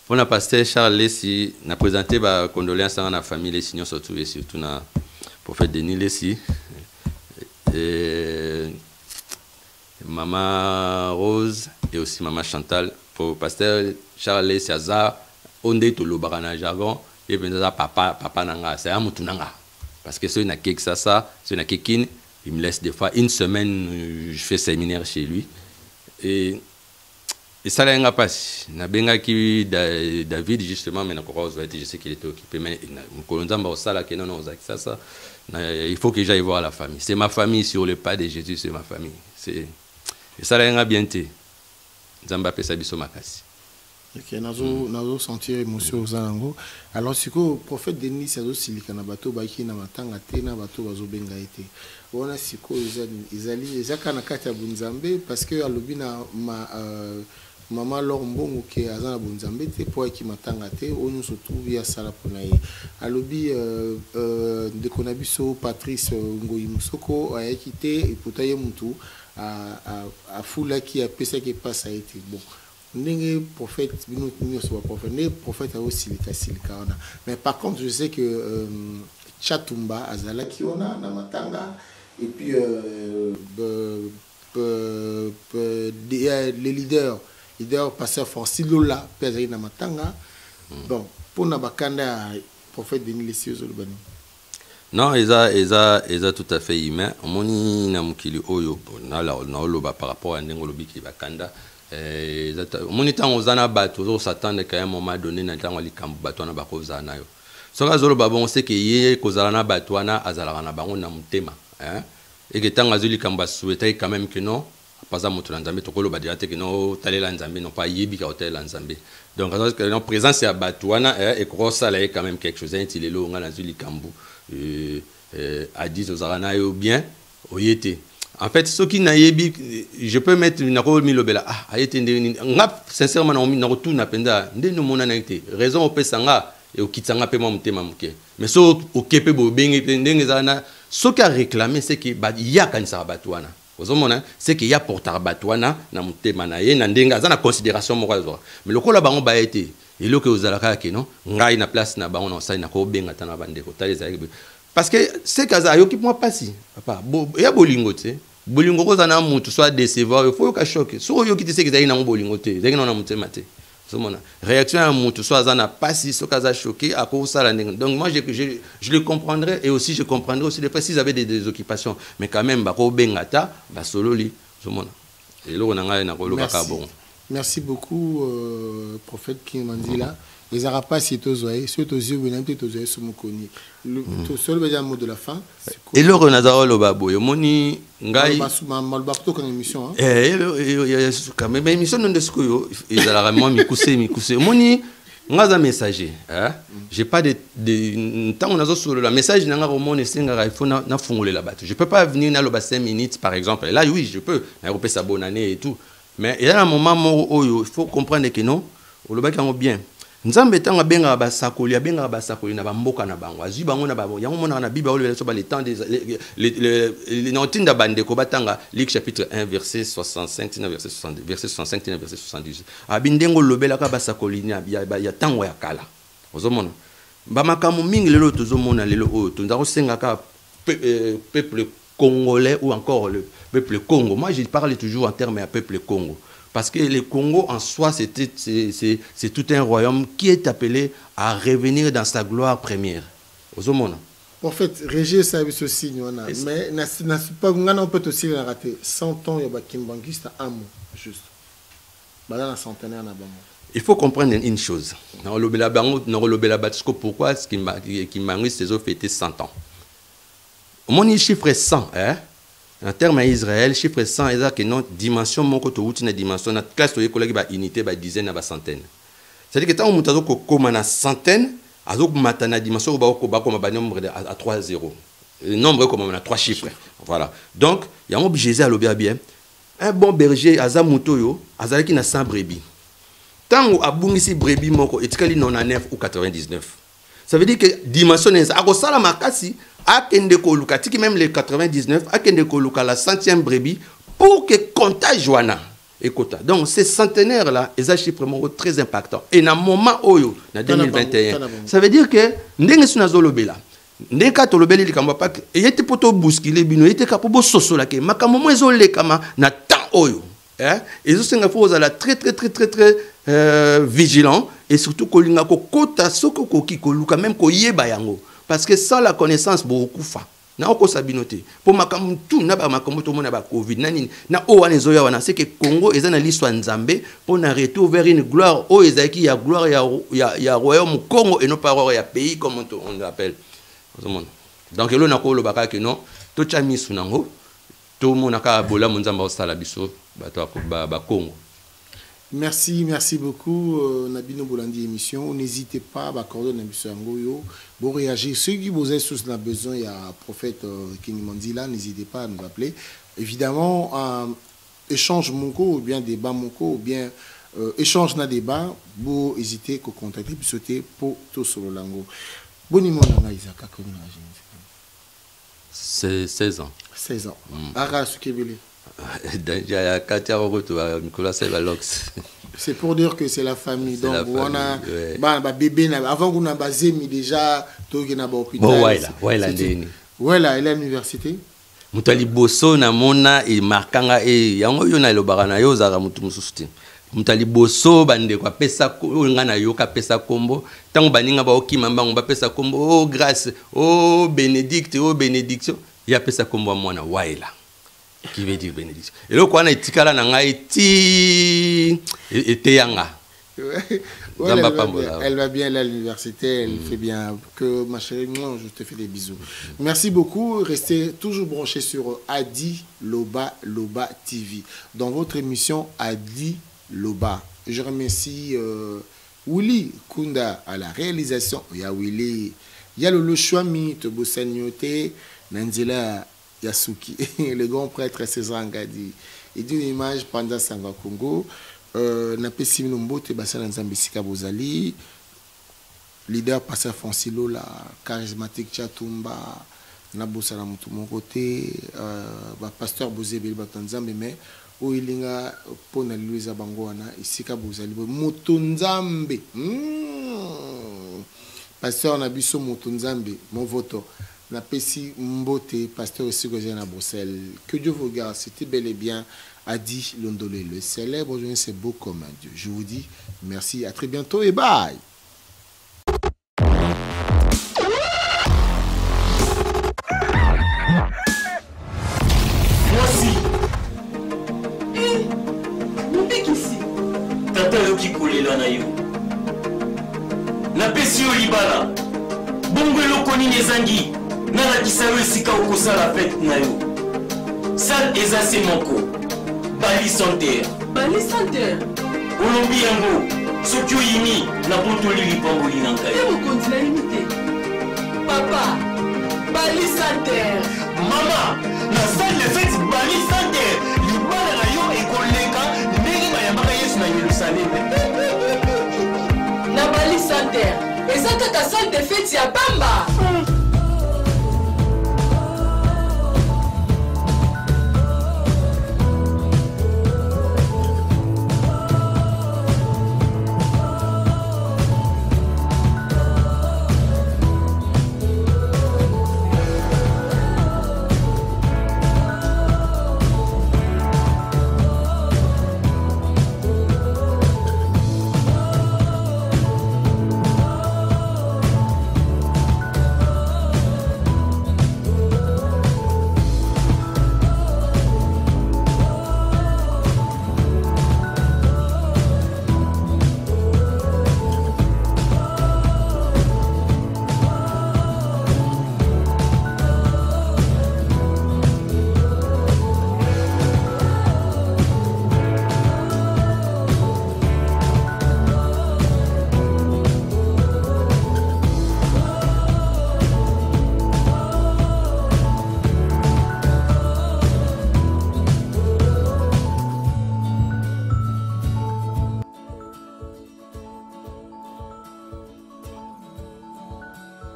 on a pasteur Charles Lessi na présenté ba condoléances à la famille les signaux surtout et surtout na prophète Denis Lessi et maman Rose et aussi maman Chantal pour pasteur Charles Lessi Azar onde to lobaka na jargon et puis papa nanga c'est amutu nanga parce que c'est na kek ça c'est na kekin il me laisse des fois une semaine je fais séminaire chez lui et ça là nga passe na benga ki David justement mais encore je sais qu'il était occupé mais kolonzamba au sala que non ça il faut que j'aille voir la famille c'est ma famille sur le pas de Jésus c'est ma famille c'est et ça là nga bien té nzamba pesa biso makasi. Ok, nazo sentir émotion aux anango. Alors si le prophète Denis azo silika na bato baki na matanga te na bato bazo benga ete. Ona siko izali ezaka na kati ya bunzambe parce que alobi na maman Laure Mbongo ke azana bunzambe te po ki matanga te onu surtout via sala pona ye. Alobi de konabiso Patrice Ngoyi Musoko ayaki te et potaye mutu a fula qui a pesa qui passe a été bon. N'est prophète, prophète aussi mais par contre je sais que Chatumba Azala qui on a na matanga et puis les leaders pasteur Forci Lola Pedri na matanga. Bon, pour na bakanda prophète Denis Lessieux Zolobani. Non, ils tout à fait humain. Moni na mukili oyo na oloba par rapport à ndengolobi ki bakanda. Moni tango zana bato zo s'attendre qu'à un moment donné na tango likambu bato na bakoza na yo. Soka zoloba bon c'est que yé kozala na bato na azala na bango na mutema, hein. Et que tango azuli kamba souhaiter quand même que non. Pas à moto l'anzambe, tu peux dire que non, t'allais l'anzambe, non pas yebi qui hôtel l'anzambe. Donc en présence à Batouana et cross ça là quand même quelque chose. Il est là, on a zuli kambu, à 10 aux arana ou bien au yété. En fait, ce qui n'a yebi, je peux mettre une rôle milobela. Ah, yété, sincèrement, on n'a retourné à penda. Ndé nous mon anaïté. Raison au pesanga et au kitsanga pe mamute mamuke. Mais ce au kepe bo bengi ndé zana. Ce qui a réclamé c'est que il y a quand ça Batouana. C'est qu'il y a pour Tarbatouana, na mutema na ye na ndenga za na considération morale. Mais le kola bango ba été et le que aux alaka ke non ngai na place na bango na sai na ko benga tana bande ko tali za parce que c'est kaza yo ki moi passi papa ya bolingo te bolingo ko za na mutu soit décevoir il faut ka choquer so yo ki te c'est que na bolingo te zaki na mutema te. Réaction à mon tout soit ça n'a pas si ce cas a choqué à cause ça. Donc moi je le comprendrais et aussi je comprendrais aussi les fois s'ils avaient des occupations mais quand même bah bengata bah solo li et là on a un rôle bon. Merci beaucoup prophète qui m'a dit là les arapas c'est aux oreilles c'est aux yeux mais peut-être aux oreilles sur mon connu le seul mot de la fin et là on a ça le babo yo moni ngai mal bakto comme émission quand même émission non de ce que yo ils ala moi mikuse moni ngaza messager hein j'ai pas de temps on a sur le message nanga romone singa il faut na fongoler la batte je peux pas venir na loba 5 minutes par exemple là oui je peux na repé sa bonne année et tout mais il y a un moment où il faut comprendre que non au loba kango bien nzambe tanga benga basakoli benga basakoli na bamboka na bango azu bango na bango yango mona na bible ole so ba le temps des les notinda bande ko batanga Luc chapitre 1 verset 65 verset 70 verset 65 verset 70 abindengo lobela ka basakoli ya tango ya kala ozomona ba makamu mingi lelo tozomona lelo o tonda ko senga ka peuple congolais ou encore le peuple Congo. Moi je parle toujours en termes à peuple Congo. Parce que le Congo en soi, c'est tout un royaume qui est appelé à revenir dans sa gloire première. En fait, Régis ça ce signe, mais on peut aussi le rater. 100 ans, il y a Kimbanguiste à un mot, juste. Centenaire. Il faut comprendre une chose. Pourquoi ce qui m'a dit ces autres fêté 100 ans. Mon chiffre est 100, hein? En termes à Israël, chiffre 100, il y a une dimension, mon côté, une dimension, la classe de l'école, il unité, dizaine, centaine. C'est-à-dire que quand on a comme une centaine, à la dimension, nombre à 3 zéros. Le nombre comme on a 3 chiffres. Voilà. Donc, il y a un objet à l'objet bien. Un bon berger, à Zamutoyo, à Zalaki na 100 brebis. Tant où abungisi brebis, moko, et tu non à 9 ou 99. Ça veut dire que dimension, à Sala Makasi, akende koluka tiki même les 99 akende koluka la 100e brebis pour que compta joana écoute donc ces centenaires là ils ont chiffre très impactant et dans moment oyo na 2021 ça veut dire que ndenge suna zolobela ndeka tolobeli likamba pa yete poto bousculer bino yete kapobo sosola ke makambo mo ezolekama na temps oyo hein et zosenga faut za la très vigilant et surtout kolinga ko kota soko ko koluka même ko yeba yango. Parce que sans la connaissance, beaucoup fa. Na oko sabinote. Pour makamu tout na ba makamu to mona ba Covid nani na o wana zoya wana c'est que Congo est dans l'histoire nzambe pour na retour vers une gloire o ezaki ya gloire ya royaume Congo et non pas ya pays comme on l'appelle. Donc là na ko lo baka que non to chami sunango to mona ka bola munzamba osala biso ba Congo. Merci beaucoup Nabino Bolandi émission. N'hésitez pas à accorder une émission pour réagir. Ceux qui vous ont besoin, il y a prophète King Mandila, n'hésitez pas à nous appeler. Évidemment, échange Monko ou bien débat Monko ou bien échange na débat, vous hésitez à contacter puis sauter pour tout sur le lango. Bonimo nanga Isaac c'est 16 ans. 16 ans. Ara Sukebele. C'est pour dire que c'est la famille. Donc, on a bébé, avant qu'on a basé, mais déjà, tout est à l'hôpital. Ouais, là, elle est à l'université. Mutali boso na mona e markanga e yango yo na lobaka na yo zaka mutu mususu te. Mutali boso bande kwa pesa ko ngana yo ka pesa kombo tango baninga ba okima mbango ba pesa kombo oh grâce oh bénédicte oh bénédiction ya pesa kombo mwana waila qui veut dire bénédiction. Et là quoi na itikala na ngai ti ete yanga. Ouais, elle va bien à l'université, elle fait bien. Que ma chérie, moi, je te fais des bisous. Merci beaucoup. Restez toujours branchés sur Adi Loba Loba TV. Dans votre émission Adi Loba. Je remercie Willy Kunda à la réalisation. Il y a Willy. Il y a le Chouami, Tobo Sanyote, Nanzela Yasuki, le grand prêtre César Ngadi. Il dit une image pendant Sanga Congo. Na pesi mbote basala nzambe sika bozali leader pasteur Francilo la charismatique Chatumba na bosala mutu moko te ba pasteur Bozebeli batanzambe mais o ilinga pona Louisa bango wana isika bozali mutu nzambe pasteur na biso mutu nzambe mon voto na pesi mbote pasteur Sigoje na Bruxelles. Que Dieu vous garde, c'était bel et bien Adi Londolé, le célèbre aujourd'hui, c'est beau comme un Dieu. Je vous dis merci, à très bientôt et bye. Voici. Mon pic ici. Tata yoki kolela na yo. Na pesi yo libala. Bongo elokoni nezangi. Na lakisa yo esika okosala fête na yo. Sal ezase moko. Bali Santerre. Bali Santerre. Olombi yango. Soki oyini na botoli lipamboli na ngai. Emo kontina limite. Papa. Bali Santerre. Mama. Na salle de fête Bali Santerre. Libala na yo ekoleka. Ndenge bayambaka Yesu na Yerusalem. Na Bali Santerre. Eza kaka salle de fête ya Bamba.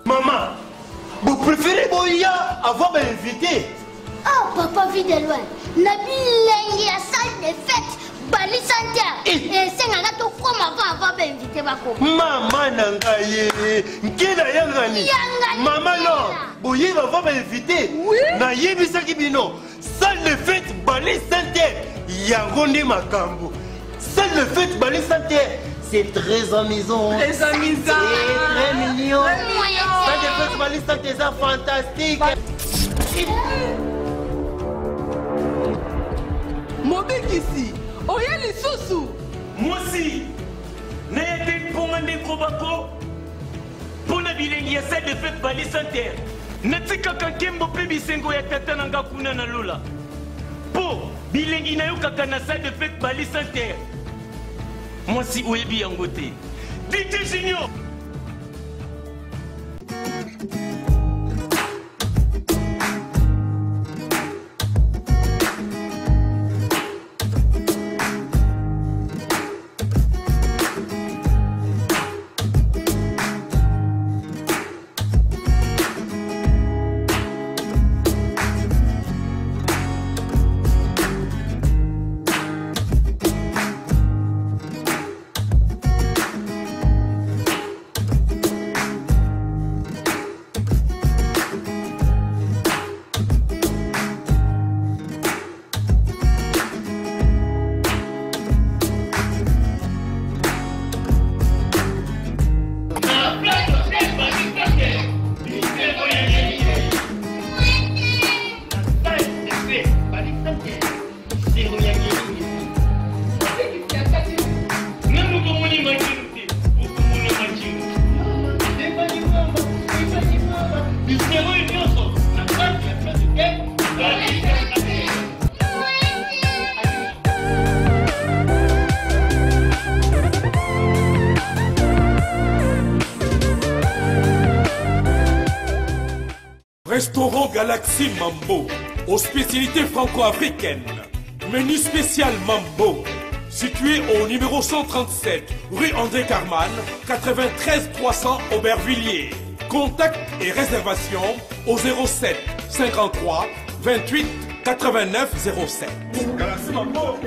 Maman, vous préférez Boya avoir invité? Oh, papa, vit de loin. Nabi, la salle de fête, Bali Santerre. Et c'est un gâteau comme avant avoir invité Bako. Maman, Nangaye, Nkela Yangani. Maman, non, Boya va avoir invité. Oui. Naye Bisakibino, salle de fête, Bali Santerre. Yangonde Makambo. Salle de fête, Bali Santerre. C'est très amusant. Très amusant. C'est très mignon. Ça défense ma liste des arts fantastiques. Mobile ici. Oya les sous. Moi aussi. N'ayez été pour un décrobako. Pour la bilingue, ça de fait Bali Santerre. N'était-ce qu'un Kembo Pébi Sengo ya Tatananga Kuna na Lola. Pour bilingue, n'a eu qu'un ça de fait Bali Santerre. Moi si Oebi Angote. DJ Junior. bisero nyonso na kati ya president Restaurant Galaxy Mambo, aux spécialités franco-africaines. Menu spécial Mambo, situé au numéro 137, rue André Carman, 93 300 Aubervilliers. Contact et réservation au 07 53 28 89 07. Galaxy Mambo,